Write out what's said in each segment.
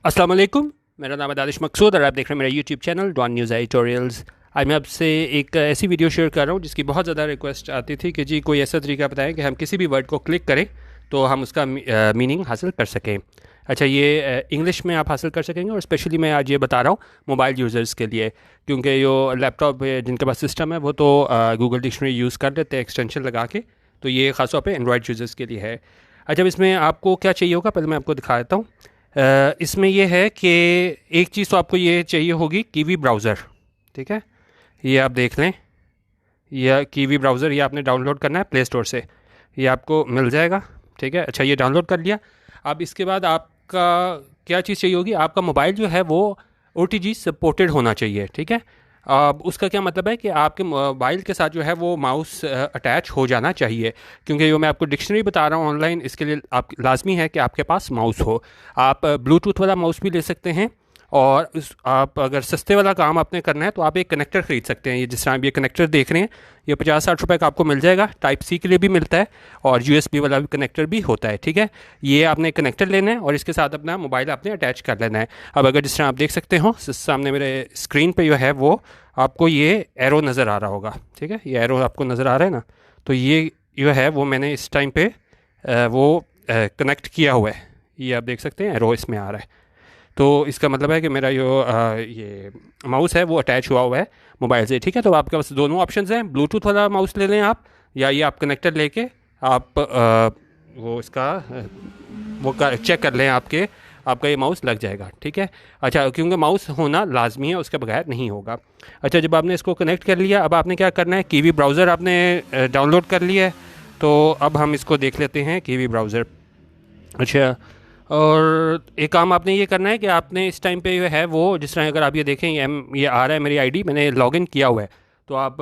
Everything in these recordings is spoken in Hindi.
अस्सलाम वालेकुम। मेरा नाम है दानिश मकसूद और आप देख रहे हैं मेरा YouTube channel Dawn News editorials. आज मैं आपसे एक ऐसी वीडियो शेयर कर रहा हूँ जिसकी बहुत ज़्यादा रिक्वेस्ट आती थी कि जी कोई ऐसा तरीका बताएं कि हम किसी भी वर्ड को क्लिक करें तो हम उसका मीनिंग हासिल कर सकें। अच्छा, ये इंग्लिश में आप हासिल कर सकेंगे और स्पेशली मैं आज ये बता रहा हूँ मोबाइल यूज़र्स के लिए, क्योंकि जो लैपटॉप जिनके पास सिस्टम है वो तो गूगल डिक्शनरी यूज़ कर लेते हैं एक्सटेंशन लगा के, तो ये ख़ास तौर पे एंड्रॉयड यूज़र्स के लिए है। अच्छा, इसमें आपको क्या चाहिए होगा पहले मैं आपको दिखा देता हूँ। इसमें यह है कि एक चीज़ तो आपको ये चाहिए होगी कीवी ब्राउज़र। ठीक है, ये आप देख लें, यह कीवी ब्राउज़र ये आपने डाउनलोड करना है प्ले स्टोर से, ये आपको मिल जाएगा। ठीक है, अच्छा ये डाउनलोड कर लिया। अब इसके बाद आपका क्या चीज़ चाहिए होगी, आपका मोबाइल जो है वो OTG सपोर्टेड होना चाहिए। ठीक है, अब उसका क्या मतलब है कि आपके मोबाइल के साथ जो है वो माउस अटैच हो जाना चाहिए, क्योंकि जो मैं आपको डिक्शनरी बता रहा हूँ ऑनलाइन, इसके लिए आप लाजमी है कि आपके पास माउस हो। आप ब्लूटूथ वाला माउस भी ले सकते हैं, और आप अगर सस्ते वाला काम आपने करना है तो आप एक कनेक्टर ख़रीद सकते हैं। ये जिस तरह आप ये कनेक्टर देख रहे हैं, ये 50-60 रुपये का आपको मिल जाएगा। टाइप सी के लिए भी मिलता है और USB वाला भी कनेक्टर भी होता है। ठीक है, ये आपने कनेक्टर लेना है और इसके साथ अपना मोबाइल आपने अटैच कर लेना है। अब अगर जिस तरह आप देख सकते हो सामने मेरे स्क्रीन पर जो है वो आपको ये एरो नज़र आ रहा होगा। ठीक है, ये एरो आपको नज़र आ रहा है ना, तो ये जो है वो मैंने इस टाइम पे वो कनेक्ट किया हुआ है। ये आप देख सकते हैं एरो इसमें आ रहा है, तो इसका मतलब है कि मेरा जो ये माउस है वो अटैच हुआ है मोबाइल से। ठीक है, तो आपके पास दोनों ऑप्शंस हैं, ब्लूटूथ वाला माउस ले लें आप, या ये आप कनेक्टर लेके आप वो इसका वो चेक कर लें, आपका ये माउस लग जाएगा। ठीक है, अच्छा क्योंकि माउस होना लाजमी है, उसके बगैर नहीं होगा। अच्छा, जब आपने इसको कनेक्ट कर लिया, अब आपने क्या करना है, कीवी ब्राउज़र आपने डाउनलोड कर लिया है, तो अब हम इसको देख लेते हैं कीवी ब्राउज़र। अच्छा, और एक काम आपने ये करना है कि आपने इस टाइम पे जो है वो जिस तरह अगर आप ये देखें ये आ रहा है मेरी आईडी, मैंने लॉगिन किया हुआ है। तो आप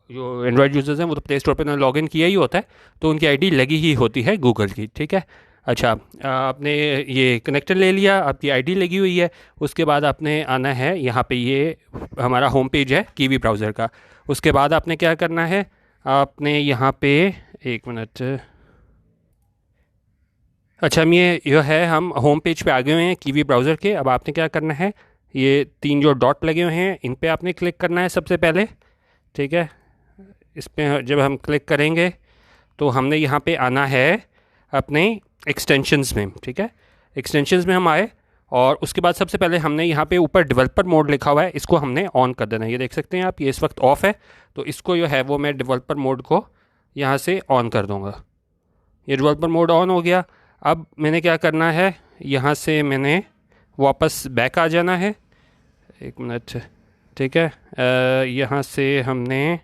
जो एंड्रॉयड यूज़र्स हैं वो तो प्ले स्टोर पर लॉगिन किया ही होता है, तो उनकी आईडी लगी ही होती है गूगल की। ठीक है, अच्छा आपने ये कनेक्टर ले लिया, आपकी आईडी लगी हुई है, उसके बाद आपने आना है यहाँ पे, ये हमारा होम पेज है कीवी ब्राउज़र का। उसके बाद आपने क्या करना है, आपने यहाँ पे एक मिनट, अच्छा हम ये जो है हम होम पेज पे आ गए हुए हैं कीवी ब्राउज़र के। अब आपने क्या करना है, ये 3 जो डॉट लगे हुए हैं इन पे आपने क्लिक करना है सबसे पहले। ठीक है, इस पर जब हम क्लिक करेंगे तो हमने यहाँ पे आना है अपने एक्सटेंशंस में। ठीक है, एक्सटेंशंस में हम आए और उसके बाद सबसे पहले हमने यहाँ पे ऊपर डेवलपर मोड लिखा हुआ है, इसको हमने ऑन कर देना है। ये देख सकते हैं आप, ये इस वक्त ऑफ़ है, तो इसको जो है वो मैं डेवलपर मोड को यहाँ से ऑन कर दूँगा। ये डेवलपर मोड ऑन हो गया। अब मैंने क्या करना है, यहाँ से मैंने वापस बैक आ जाना है। एक मिनट, ठीक है, यहाँ से हमने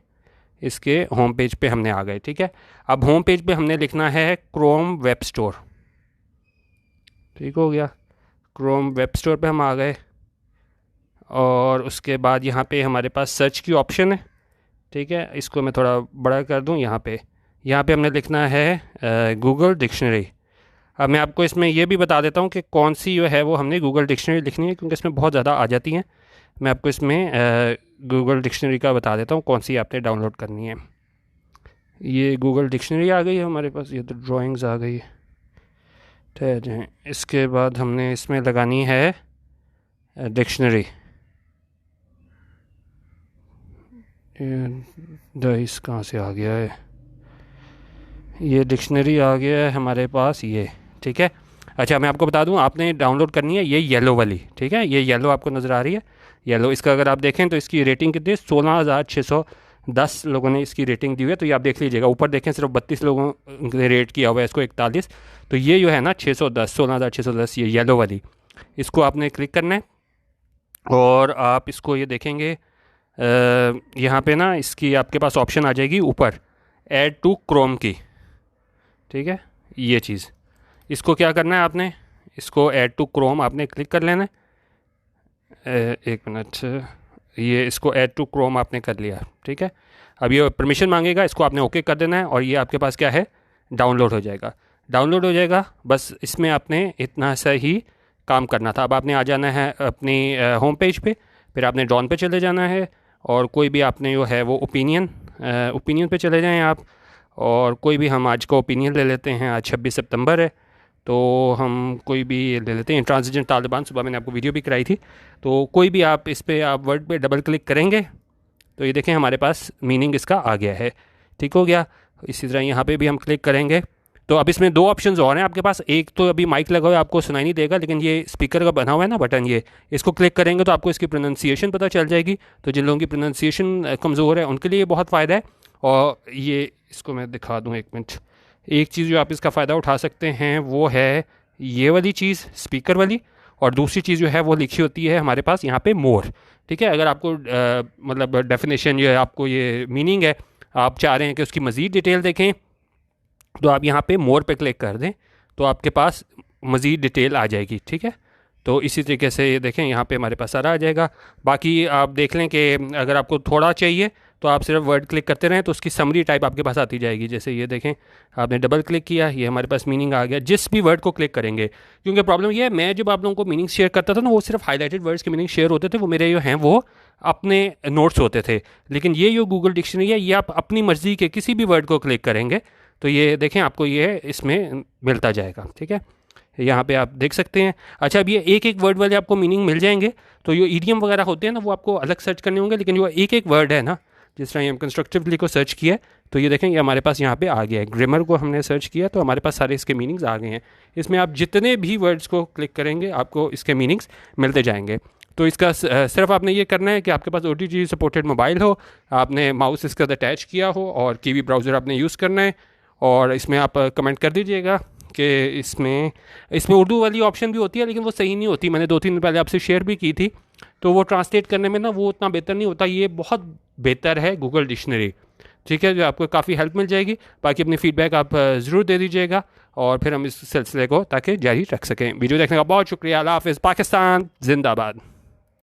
इसके होम पेज पे हमने आ गए। ठीक है, अब होम पेज पे हमने लिखना है क्रोम वेब स्टोर। ठीक हो गया, क्रोम वेब स्टोर पे हम आ गए और उसके बाद यहाँ पे हमारे पास सर्च की ऑप्शन है। ठीक है, इसको मैं थोड़ा बड़ा कर दूँ। यहाँ पे हमने लिखना है गूगल डिक्शनरी। अब मैं आपको इसमें यह भी बता देता हूँ कि कौन सी जो है वो हमने गूगल डिक्शनरी लिखनी है, क्योंकि इसमें बहुत ज़्यादा आ जाती हैं। मैं आपको इसमें गूगल डिक्शनरी का बता देता हूँ कौन सी आपने डाउनलोड करनी है। ये गूगल डिक्शनरी आ गई है हमारे पास, ये तो ड्राइंग्स आ गई है। ठहर जाएँ, इसके बाद हमने इसमें लगानी है डिक्शनरी। इस कहाँ से आ गया है, ये डिक्शनरी आ गया है हमारे पास ये। ठीक है, अच्छा मैं आपको बता दूं, आपने डाउनलोड करनी है ये येलो वाली। ठीक है, ये येलो आपको नज़र आ रही है, येलो। इसका अगर आप देखें तो इसकी रेटिंग कितनी है, 16,610 लोगों ने इसकी रेटिंग दी हुई है। तो ये आप देख लीजिएगा, ऊपर देखें सिर्फ 32 लोगों ने रेट किया हुआ है इसको, 41। तो ये जो है ना 610, 16,610, ये येलो वाली, इसको आपने क्लिक करना है और आप इसको ये देखेंगे यहाँ पे ना इसकी आपके पास ऑप्शन आ जाएगी ऊपर, ऐड टू क्रोम की। ठीक है, ये चीज़, इसको क्या करना है आपने, इसको ऐड टू क्रोम आपने क्लिक कर लेना है। एक मिनट, ये इसको ऐड टू क्रोम आपने कर लिया। ठीक है, अब ये परमिशन मांगेगा, इसको आपने ओके कर देना है और ये आपके पास क्या है, डाउनलोड हो जाएगा। डाउनलोड हो जाएगा, बस इसमें आपने इतना सा ही काम करना था। अब आपने आ जाना है अपनी होम पेज पे, फिर आपने डॉन पे चले जाना है और कोई भी आपने जो है वो ओपिनियन पे चले जाएँ आप, और कोई भी हम आज का ओपिनियन ले लेते हैं। आज 26 सितंबर है, तो हम कोई भी ले लेते हैं, इंट्रांसिजेंट तालिबान, सुबह मैंने आपको वीडियो भी कराई थी। तो कोई भी आप इस पर आप वर्ड पे डबल क्लिक करेंगे तो ये देखें हमारे पास मीनिंग इसका आ गया है, ठीक हो गया। इसी तरह यहाँ पे भी हम क्लिक करेंगे तो अब इसमें दो ऑप्शंस और हैं आपके पास। एक तो अभी माइक लगा हुआ है, आपको सुनाई नहीं देगा, लेकिन ये स्पीकर का बना हुआ है ना बटन, ये इसको क्लिक करेंगे तो आपको इसकी प्रोनाउंसिएशन पता चल जाएगी। तो जिन लोगों की प्रोनाउंसिएशन कमज़ोर है उनके लिए बहुत फ़ायदा है। और ये इसको मैं दिखा दूँ, एक मिनट। एक चीज़ जो आप इसका फ़ायदा उठा सकते हैं वो है ये वाली चीज़, स्पीकर वाली। और दूसरी चीज़ जो है वो लिखी होती है हमारे पास यहाँ पे मोर, ठीक है। अगर आपको मतलब डेफिनेशन ये आपको ये मीनिंग है, आप चाह रहे हैं कि उसकी मज़ीद डिटेल देखें, तो आप यहाँ पे मोर पे क्लिक कर दें तो आपके पास मज़ीद डिटेल आ जाएगी, ठीक है। तो इसी तरीके से ये देखें यहाँ पे हमारे पास सारा आ जाएगा। बाकी आप देख लें कि अगर आपको थोड़ा चाहिए तो आप सिर्फ वर्ड क्लिक करते रहें तो उसकी समरी टाइप आपके पास आती जाएगी। जैसे ये देखें, आपने डबल क्लिक किया, ये हमारे पास मीनिंग आ गया जिस भी वर्ड को क्लिक करेंगे। क्योंकि प्रॉब्लम ये है, मैं जब आप लोगों को मीनिंग शेयर करता था ना, वो सिर्फ हाईलाइटेड वर्ड्स के मीनिंग शेयर होते थे, वो मेरे जो हैं वो अपने नोट्स होते थे। लेकिन ये जो गूगल डिक्शनरी है, ये आप अपनी मर्ज़ी के किसी भी वर्ड को क्लिक करेंगे तो ये देखें आपको ये इसमें मिलता जाएगा, ठीक है। यहाँ पे आप देख सकते हैं। अच्छा, अब ये एक एक वर्ड वाले आपको मीनिंग मिल जाएंगे। तो ये ईडियम वगैरह होते हैं ना, वो आपको अलग सर्च करने होंगे, लेकिन जो एक एक वर्ड है ना, जिस तरह हम कंस्ट्रक्टिवली को सर्च किया तो ये देखें ये हमारे पास यहाँ पे आ गया है। ग्रामर को हमने सर्च किया तो हमारे पास सारे इसके मीनिंग्स आ गए हैं। इसमें आप जितने भी वर्ड्स को क्लिक करेंगे आपको इसके मीनिंग्स मिलते जाएंगे। तो इसका सिर्फ आपने ये करना है कि आपके पास OTG सपोर्टेड मोबाइल हो, आपने माउस इसका अटैच किया हो और कीवी ब्राउज़र आपने यूज़ करना है। और इसमें आप कमेंट कर दीजिएगा कि इसमें उर्दू वाली ऑप्शन भी होती है, लेकिन वो सही नहीं होती। मैंने 2-3 दिन पहले आपसे शेयर भी की थी। तो वो ट्रांसलेट करने में ना वो उतना बेहतर नहीं होता। ये बहुत बेहतर है गूगल डिक्शनरी, ठीक है, जो आपको काफ़ी हेल्प मिल जाएगी। बाकी अपनी फ़ीडबैक आप ज़रूर दे दीजिएगा और फिर हम इस सिलसिले को ताकि जारी रख सकें। वीडियो देखने का बहुत शुक्रिया। अल्लाह हाफ़िज़। पाकिस्तान जिंदाबाद।